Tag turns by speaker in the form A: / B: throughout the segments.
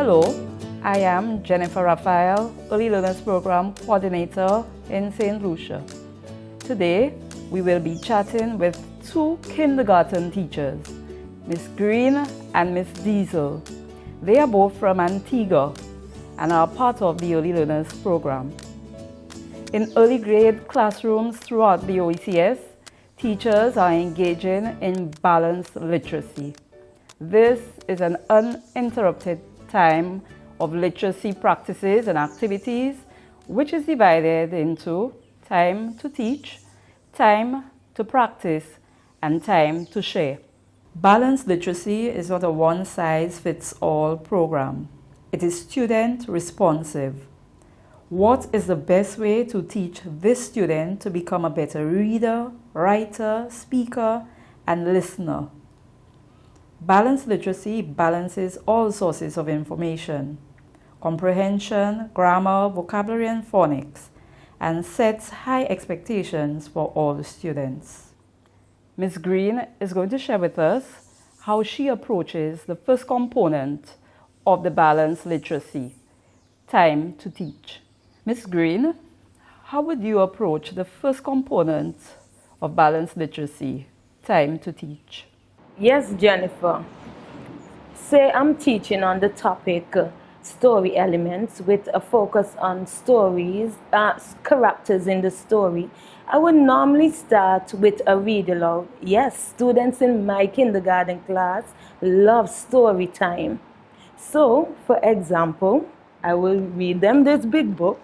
A: Hello, I am Jennifer Raphael, Early Learners Program Coordinator in St. Lucia. Today, we will be chatting with two kindergarten teachers, Miss Green and Miss Diesel. They are both from Antigua and are part of the Early Learners Program. In early grade classrooms throughout the OECS, teachers are engaging in balanced literacy. This is an uninterrupted time of literacy practices and activities, which is divided into time to teach, time to practice, and time to share. Balanced literacy is not a one-size-fits-all program. It is student responsive. What is the best way to teach this student to become a better reader, writer, speaker, and listener? Balanced literacy balances all sources of information, comprehension, grammar, vocabulary, and phonics, and sets high expectations for all the students. Ms. Green is going to share with us how she approaches the first component of the balanced literacy, time to teach. Ms. Green, how would you approach the first component of balanced literacy, time to teach?
B: Yes, Jennifer. Say I'm teaching on the topic story elements with a focus on stories, characters in the story. I would normally start with a read aloud. Yes, students in my kindergarten class love story time. So, for example, I will read them this big book,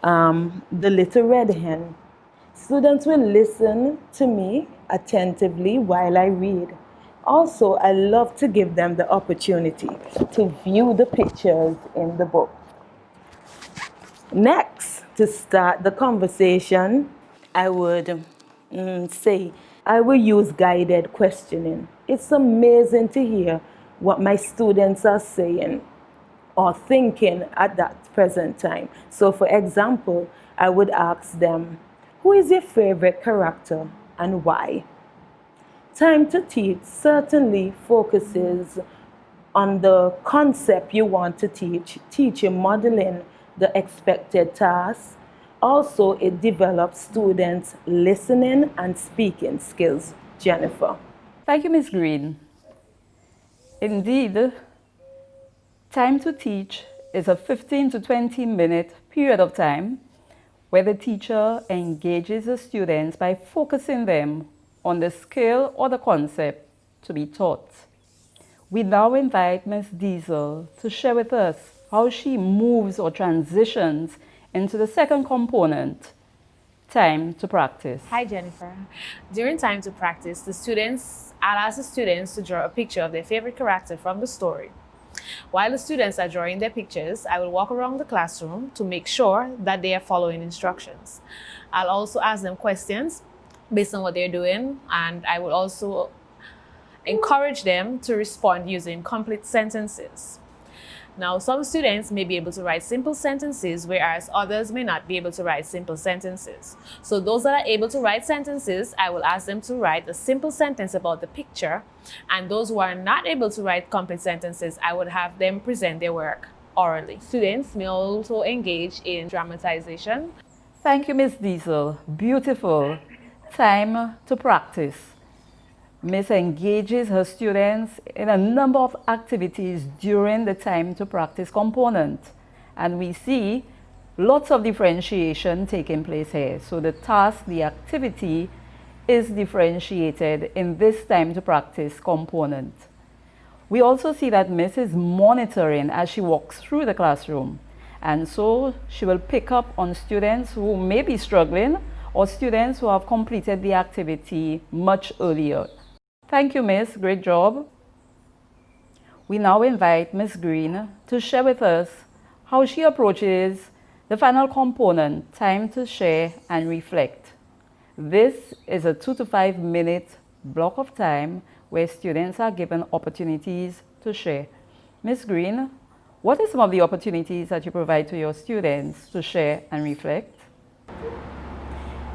B: The Little Red Hen. Students will listen to me attentively while I read. Also, I love to give them the opportunity to view the pictures in the book. Next, to start the conversation, I would say I will use guided questioning. It's amazing to hear what my students are saying or thinking at that present time. So, for example, I would ask them, who is your favorite character and why? Time to teach certainly focuses on the concept you want to teach, teaching, modeling the expected tasks. Also, it develops students' listening and speaking skills. Jennifer.
A: Thank you, Ms. Green. Indeed, time to teach is a 15 to 20 minute period of time where the teacher engages the students by focusing them on the skill or the concept to be taught. We now invite Ms. Diesel to share with us how she moves or transitions into the second component, time to practice.
C: Hi, Jennifer. During time to practice, I'll ask the students to draw a picture of their favorite character from the story. While the students are drawing their pictures, I will walk around the classroom to make sure that they are following instructions. I'll also ask them questions based on what they're doing, and I will also encourage them to respond using complete sentences. Now, some students may be able to write simple sentences, whereas others may not be able to write simple sentences. So those that are able to write sentences, I will ask them to write a simple sentence about the picture, and those who are not able to write complete sentences, I would have them present their work orally. Students may also engage in dramatization.
A: Thank you, Ms. Diesel. Beautiful. Time to practice. Ms. engages her students in a number of activities during the time to practice component. And we see lots of differentiation taking place here. So the task, the activity is differentiated in this time to practice component. We also see that Ms. is monitoring as she walks through the classroom. And so she will pick up on students who may be struggling or students who have completed the activity much earlier. Thank you, Miss. Great job. We now invite Miss Green to share with us how she approaches the final component, time to share and reflect. This is a 2 to 5 minute block of time where students are given opportunities to share. Miss Green, what are some of the opportunities that you provide to your students to share and reflect?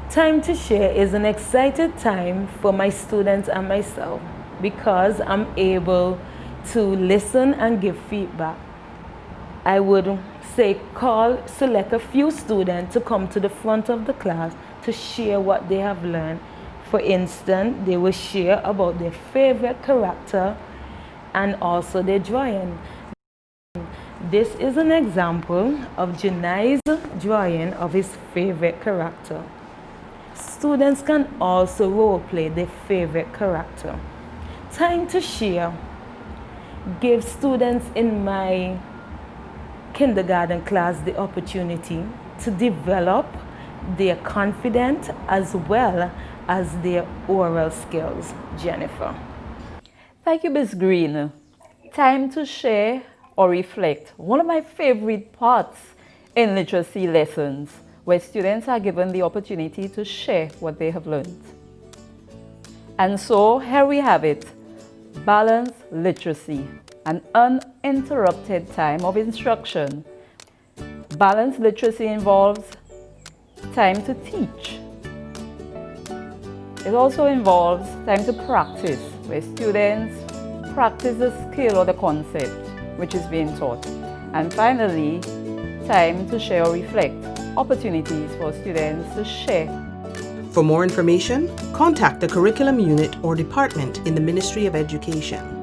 B: Time to share is an excited time for my students and myself because I'm able to listen and give feedback. I would say select a few students to come to the front of the class to share what they have learned. For instance, they will share about their favorite character and also their drawing. This is an example of Janai's drawing of his favorite character. Students can also role play their favorite character. Time to share. Give students in my kindergarten class the opportunity to develop their confidence as well as their oral skills. Jennifer.
A: Thank you, Ms. Green. Time to share or reflect. One of my favorite parts in literacy lessons, where students are given the opportunity to share what they have learned. And so here we have it, balanced literacy, an uninterrupted time of instruction. Balanced literacy involves time to teach. It also involves time to practice, where students practice the skill or the concept which is being taught. And finally, time to share or reflect, opportunities for students to share.
D: For more information, contact the Curriculum Unit or Department in the Ministry of Education.